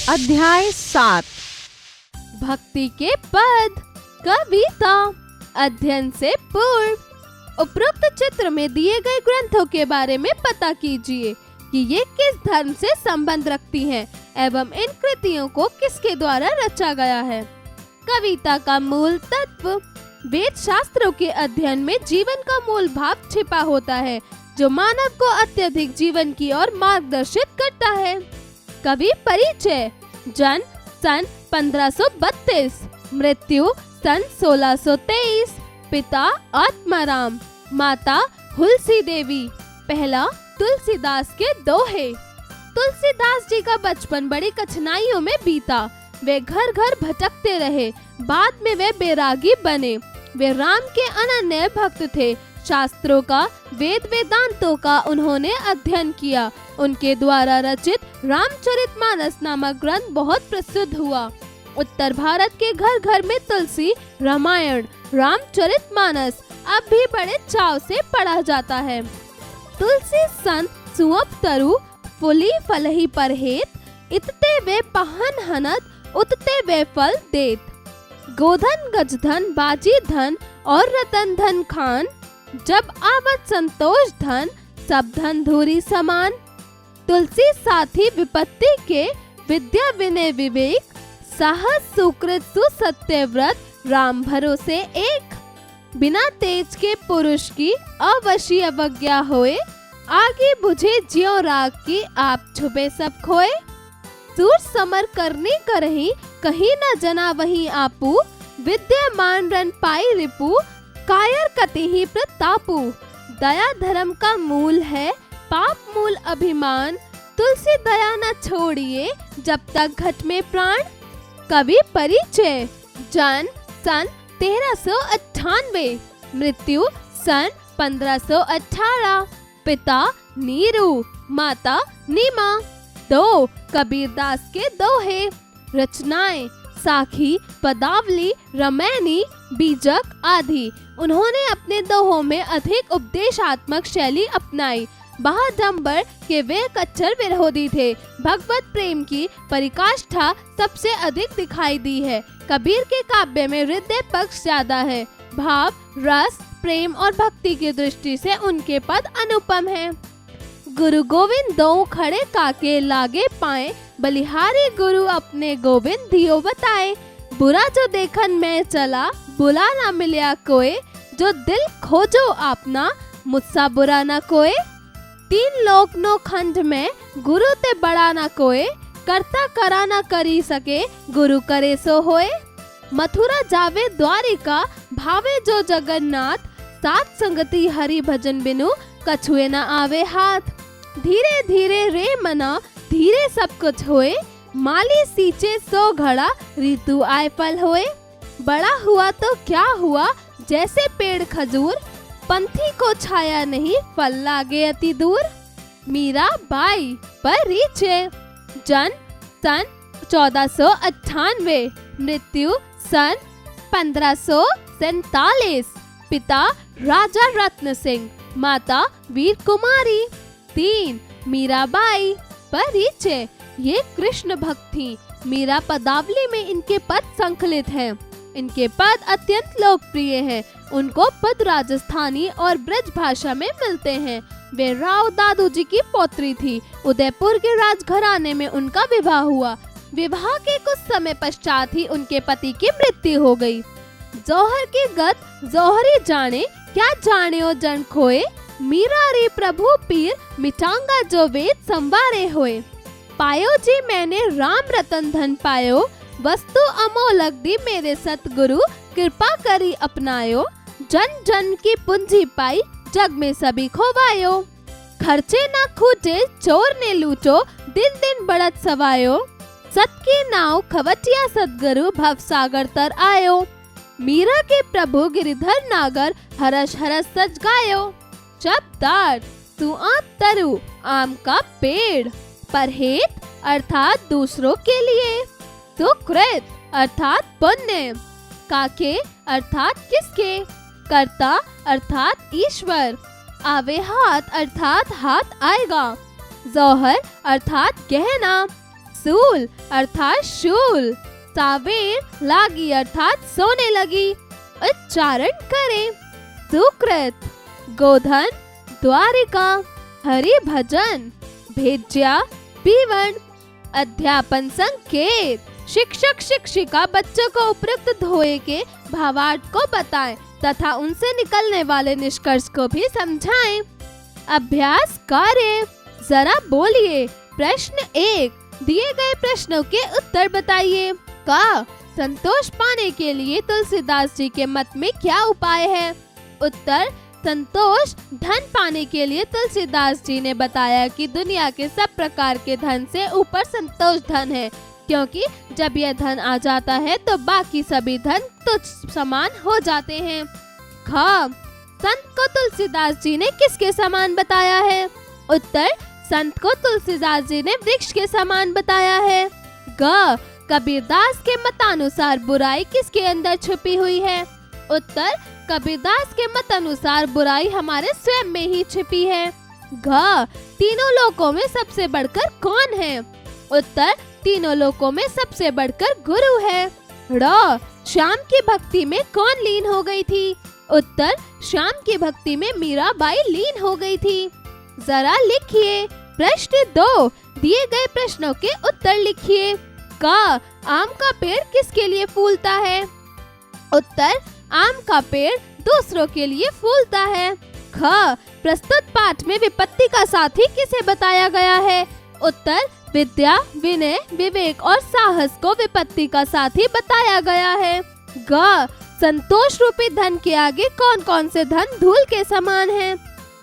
अध्याय 7 भक्ति के पद। कविता। अध्ययन से पूर्व उपरोक्त चित्र में दिए गए ग्रंथों के बारे में पता कीजिए कि ये किस धर्म से संबंध रखती हैं एवं इन कृतियों को किसके द्वारा रचा गया है। कविता का मूल तत्व। वेद शास्त्रों के अध्ययन में जीवन का मूल भाव छिपा होता है जो मानव को अत्यधिक जीवन की ओर मार्गदर्शित करता है। कवि परिचय। जन्म सन 1532, मृत्यु सन 1623, पिता आत्माराम, माता हुलसी देवी। पहला तुलसीदास के दोहे। तुलसीदास जी का बचपन बड़ी कठिनाइयों में बीता। वे घर घर भटकते रहे। बाद में वे बैरागी बने। वे राम के अनन्य भक्त थे। शास्त्रों का, वेद वेदांतों का उन्होंने अध्ययन किया। उनके द्वारा रचित रामचरितमानस नामक ग्रंथ बहुत प्रसिद्ध हुआ। उत्तर भारत के घर घर में तुलसी रामायण, रामचरितमानस अब भी बड़े चाव से पढ़ा जाता है। तुलसी संत सुअप तरु फुली फलही परहेत, इतते वे पहन हनत उतते वे फल देत। गोधन गजधन बाजी धन और रतन धन खान, जब आवत संतोष धन सब धन धूरी समान। तुलसी साथी विपत्ति के विद्या विनय विवेक, साहस सुकृत सुसत्य व्रत राम भरोसे एक। बिना तेज के पुरुष की अवशी अवज्ञा होए, आगे बुझे ज्यों राग की आप छुपे सब खोए। सूर समर करने करही कहीं न जना वहीं आपू, विद्यमान रन पाई रिपु कायर कति ही प्रतापु। दया धर्म का मूल है पाप मूल अभिमान, तुलसी दया न छोड़िए जब तक घट में प्राण। कवि परिचय। जन्म सन 1398, मृत्यु सन 1518, पिता नीरू, माता नीमा। दो कबीरदास के दोहे। रचनाएं साखी, पदावली, रमैनी, बीजक आदि। उन्होंने अपने दोहों में अधिक उपदेशात्मक शैली अपनाई। बहादंबर के वे कच्चर विरोधी थे। भगवत प्रेम की परिकाष्ठा सबसे अधिक दिखाई दी है। कबीर के काव्य में हृदय पक्ष ज्यादा है। भाव, रस, प्रेम और भक्ति की दृष्टि से उनके पद अनुपम हैं। गुरु गोविंद दो खड़े काके लागे पाए, बलिहारी गुरु अपने गोविंद दियो बताए। बुरा जो देखन मैं चला, बुला ना मिलया कोई, जो दिल खोजो आपना, मुझसा बुरा ना कोई। तीन लोक नो खंड में गुरु ते बड़ा ना कोई, करता करा ना करी सके, गुरु करे सो होए। मथुरा जावे द्वारिका, भावे जो जगन्नाथ, साथ संगति हरि भजन बिनु कछुए न आवे हाथ। धीरे धीरे रे मना, धीरे सब कुछ होए, माली सींचे सो घड़ा, ऋतु आए फल होए। बड़ा हुआ तो क्या हुआ, जैसे पेड़ खजूर, पंथी को छाया नहीं, फल लागे अति दूर। मीरा बाई परिचय। जन्म सन 1498, मृत्यु सन 1547, पिता राजा रत्न सिंह, माता वीर कुमारी। 3 मीराबाई परिचय। ये कृष्ण भक्त थी। मीरा पदावली में इनके पद संकलित हैं। इनके पद अत्यंत लोकप्रिय हैं। उनको पद राजस्थानी और ब्रज भाषा में मिलते हैं। वे राव दादू जी की पौत्री थी। उदयपुर के राजघराने में उनका विवाह हुआ। विवाह के कुछ समय पश्चात ही उनके पति की मृत्यु हो गई। जौहर की गत जौहरी जाने, क्या जाने जन खोए, मीरा रे प्रभु पीर, मिटांगा जो वेद संवारे होए। पायो जी मैंने राम रतन धन पायो, वस्तु अमोलक दी मेरे सतगुरु, कृपा करी अपनायो। जन जन की पूंजी पाई, जग में सभी खोवायो। खर्चे ना खूटे, चोर ने लूटो, दिन दिन बढ़त सवायो। सत की नाव खवटिया सतगुरु, भव सागर तर आयो। मीरा के प्रभु गिरिधर नागर, हरस हरस सज गायो। शब्दार्थ। सुआप तरु, आम का पेड़। परहेत अर्थात दूसरों के लिए। सुकृत अर्थात पुण्य। काके अर्थात किसके। कर्ता अर्थात ईश्वर। आवे हाथ अर्थात हाथ आएगा। जौहर अर्थात गहना। सूल अर्थात शूल। सावेर लागी अर्थात सोने लगी। उच्चारण करें। सुकृत, गोधन, द्वारिका, हरि भजन, भेज्या, पीवन। अध्यापन संकेत। शिक्षक शिक्षिका बच्चों को उपयुक्त ध्योय के भावार्थ को बताएं तथा उनसे निकलने वाले निष्कर्ष को भी समझाएं। अभ्यास कार्य। जरा बोलिए। प्रश्न 1, दिए गए प्रश्नों के उत्तर बताइए। क, संतोष पाने के लिए तुलसीदास जी के मत में क्या उपाय है? उत्तर, संतोष धन पाने के लिए तुलसीदास जी ने बताया कि दुनिया के सब प्रकार के धन से ऊपर संतोष धन है, क्योंकि जब यह धन आ जाता है तो बाकी सभी धन तुच्छ समान हो जाते हैं। ख, संत को तुलसीदास जी ने किसके समान बताया है? उत्तर, संत को तुलसीदास जी ने वृक्ष के समान बताया है। ग, कबीरदास के मतानुसार बुराई किसके अंदर छुपी हुई है? उत्तर, कबीरदास के मत अनुसार बुराई हमारे स्वयं में ही छिपी है। घ, तीनों लोकों में सबसे बढ़कर कौन है? उत्तर, तीनों लोकों में सबसे बढ़कर गुरु है। ड़, श्याम की भक्ति में कौन लीन हो गई थी? उत्तर, श्याम की भक्ति में मीराबाई लीन हो गई थी। जरा लिखिए। प्रश्न 2, दिए गए प्रश्नों के उत्तर लिखिए। क, आम का पेड़ किसके लिए फूलता है? उत्तर, आम का पेड़ दूसरों के लिए फूलता है। ख, प्रस्तुत पाठ में विपत्ति का साथी किसे बताया गया है? उत्तर, विद्या, विनय, विवेक और साहस को विपत्ति का साथी बताया गया है। ग, संतोष रूपी धन के आगे कौन कौन से धन धूल के समान हैं?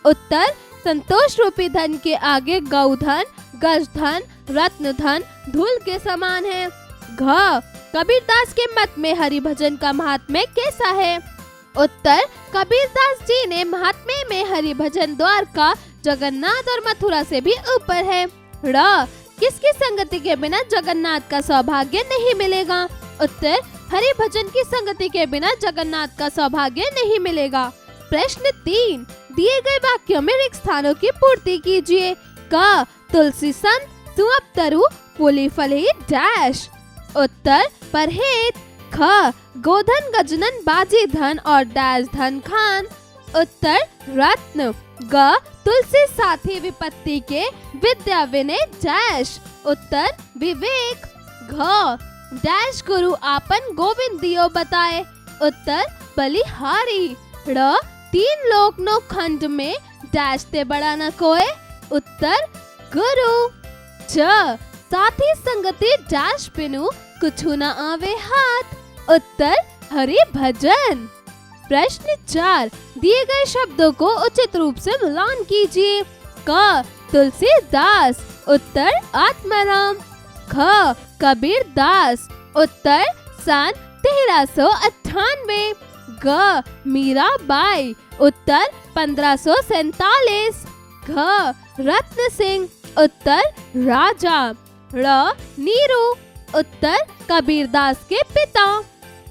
उत्तर, संतोष रूपी धन के आगे गौधन, गजधन, रत्न धन धूल के समान है। घ, कबीरदास के मत में हरि भजन का महात्म्य कैसा है? उत्तर, कबीरदास जी ने महात्म्य में हरि भजन द्वारका, जगन्नाथ और मथुरा से भी ऊपर है। ड़, किसकी संगति के बिना जगन्नाथ का सौभाग्य नहीं मिलेगा? उत्तर, हरि भजन की संगति के बिना जगन्नाथ का सौभाग्य नहीं मिलेगा। प्रश्न 3, दिए गए वाक्यों में रिक्त स्थानों की पूर्ति कीजिए। क, तुलसी संत, सुअपतरु, फूली फली डैश। उत्तर, परहेत। ख, गोधन, गजनन, बाजी धन और डैश धन खान। उत्तर, रत्न। ग, तुलसी साथी विपत्ति के, विद्या विनय डैश। उत्तर, विवेक। घ, डैश गुरु आपन गोविंद दियो बताए। उत्तर, बलिहारी। ड़, तीन लोक नो खंड में डैश ते बड़ा न कोय। उत्तर, गुरु। च, साथी संगति डैश बिनु कुछु न आवे हाथ। उत्तर, हरि भजन। प्रश्न 4, दिए गए शब्दों को उचित रूप से मिलान कीजिए। क, तुलसीदास। उत्तर, आत्माराम। ख, कबीरदास। उत्तर, सन 1398। ग, मीराबाई। उत्तर, 1547। घ, रत्न सिंह। उत्तर, राजा। ड़, नीरू। उत्तर, कबीरदास के पिता।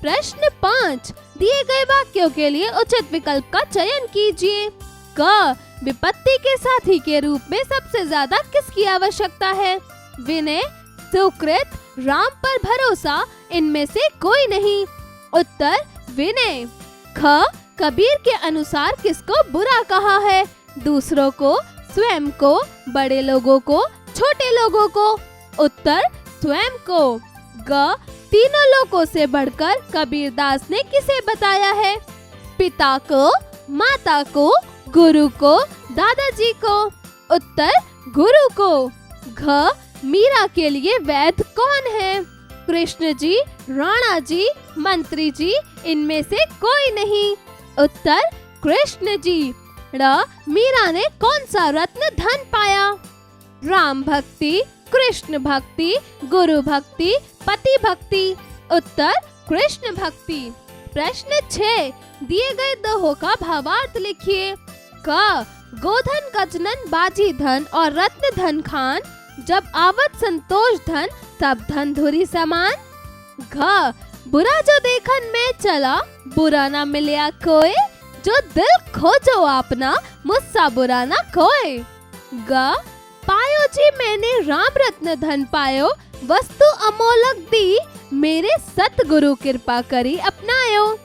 प्रश्न 5, दिए गए वाक्यों के लिए उचित विकल्प का चयन कीजिए। क, विपत्ति के साथी के रूप में सबसे ज्यादा किसकी आवश्यकता है? विनय, सुकृत, राम पर भरोसा, इनमें से कोई नहीं। उत्तर, विनय। ख, कबीर के अनुसार किसको बुरा कहा है? दूसरों को, स्वयं को, बड़े लोगों को, छोटे लोगों को। उत्तर, स्वयं को। ग, तीनों लोगों से बढ़कर कबीरदास ने किसे बताया है? पिता को, माता को, गुरु को, दादाजी को। उत्तर, गुरु को। घ, मीरा के लिए वैद्य कौन है? कृष्ण जी, राणा जी, मंत्री जी, इनमें से कोई नहीं। उत्तर, कृष्ण जी। ड़, मीरा ने कौन सा रत्न धन पाया? राम भक्ति, कृष्ण भक्ति, गुरु भक्ति, पति भक्ति। उत्तर, कृष्ण भक्ति। प्रश्न 6, दिए गए दोहों का भावार्थ लिखिए। क, गोधन, गजनन, बाजी धन और रत्न धन खान, जब आवत संतोष धन सब धन धुरी समान। घ, बुरा जो देखन में चला, बुरा ना मिलया कोई, जो दिल खोजो अपना, मुझसा बुरा ना कोई। ग, पायो जी मैंने राम रत्न धन पायो, वस्तु अमोलक दी, मेरे सतगुरु कृपा करी अपनायो।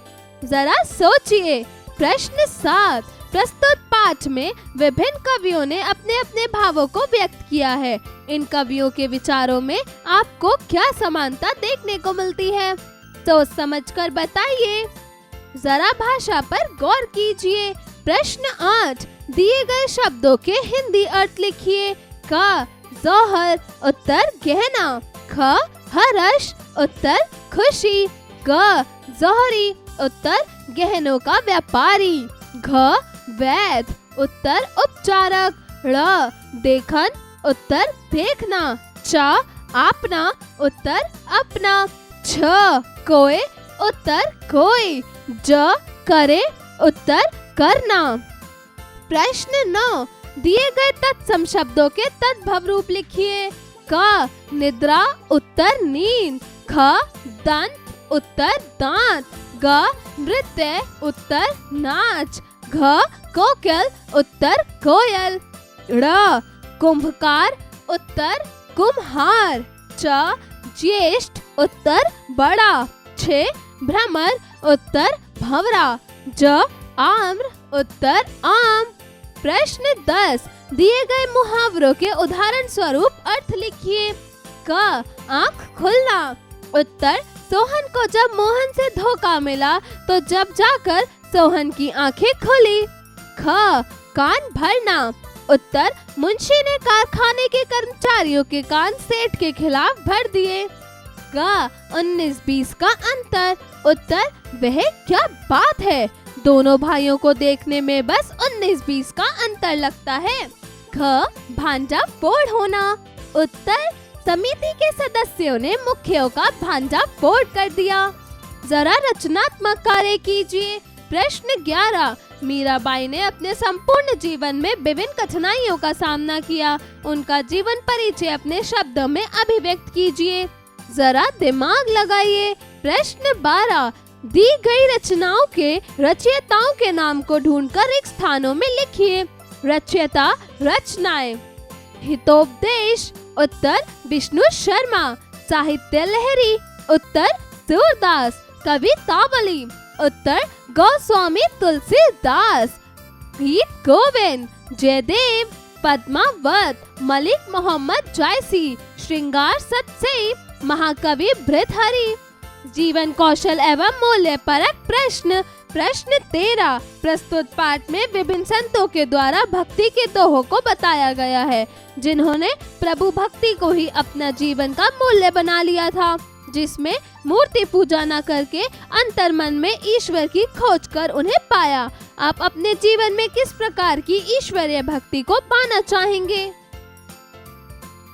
जरा सोचिए। प्रश्न 7। प्रस्तुत पाठ में विभिन्न कवियों ने अपने अपने भावों को व्यक्त किया है। इन कवियों के विचारों में आपको क्या समानता देखने को मिलती है? सोच समझकर बताइए। जरा भाषा पर गौर कीजिए। प्रश्न 8। दिए गए शब्दों के हिंदी अर्थ लिखिए। क जौहर, उत्तर गहना। ख हर्ष, उत्तर खुशी। ग जौहरी, उत्तर गहनों का व्यापारी। घ वैद, उत्तर उपचारक। ड़ देखन, उत्तर देखना। च आपना, उत्तर अपना। छ कोय, उत्तर कोई। ज करे, उत्तर करना। प्रश्न 9। दिए गए तत्सम शब्दों के तद्भव रूप लिखिए। क निद्रा, उत्तर नींद। ख दंत, उत्तर दांत। ग नृत्य, उत्तर नाच। घ कोकिल, उत्तर कोयल। ड़ कुंभकार, उत्तर कुम्हार। च ज्येष्ठ, उत्तर बड़ा। छ भ्रमर, उत्तर भंवरा। ज आम्र, उत्तर आम। प्रश्न 10। दिए गए मुहावरों के उदाहरण स्वरूप अर्थ लिखिए। क आँख खुलना, उत्तर सोहन को जब मोहन से धोखा मिला तो जब जाकर सोहन की आंखें खुली। ख कान भरना, उत्तर मुंशी ने कारखाने के कर्मचारियों के कान सेठ के खिलाफ भर दिए। ग 19-20 का अंतर, उत्तर वह क्या बात है, दोनों भाइयों को देखने में बस 19-20 का अंतर लगता है। ख भांजा फोड़ होना, उत्तर समिति के सदस्यों ने मुखियों का भांजा फोड़ कर दिया। जरा रचनात्मक कार्य कीजिए। प्रश्न 11। मीराबाई ने अपने संपूर्ण जीवन में विभिन्न कठिनाइयों का सामना किया। उनका जीवन परिचय अपने शब्दों में अभिव्यक्त कीजिए। जरा दिमाग लगाइए। प्रश्न 12। दी गई रचनाओं के रचयिताओं के नाम को ढूंढकर एक स्थानों में लिखिए। रचयिता, रचनाएं। हितोपदेश, उत्तर विष्णु शर्मा। साहित्य लहरी, उत्तर सूरदास। कवितावली, उत्तर गोस्वामी तुलसीदास। गीत गोविंद, जयदेव। पद्मावत, मलिक मोहम्मद जायसी। श्रृंगार सत्सई, महाकवि भृतहरि। जीवन कौशल एवं मूल्य परक प्रश्न। प्रश्न 13। प्रस्तुत पाठ में विभिन्न संतों के द्वारा भक्ति के दोहों को बताया गया है, जिन्होंने प्रभु भक्ति को ही अपना जीवन का मूल्य बना लिया था, जिसमें मूर्ति पूजा न करके अंतर्मन में ईश्वर की खोज कर उन्हें पाया। आप अपने जीवन में किस प्रकार की ईश्वरीय भक्ति को पाना चाहेंगे?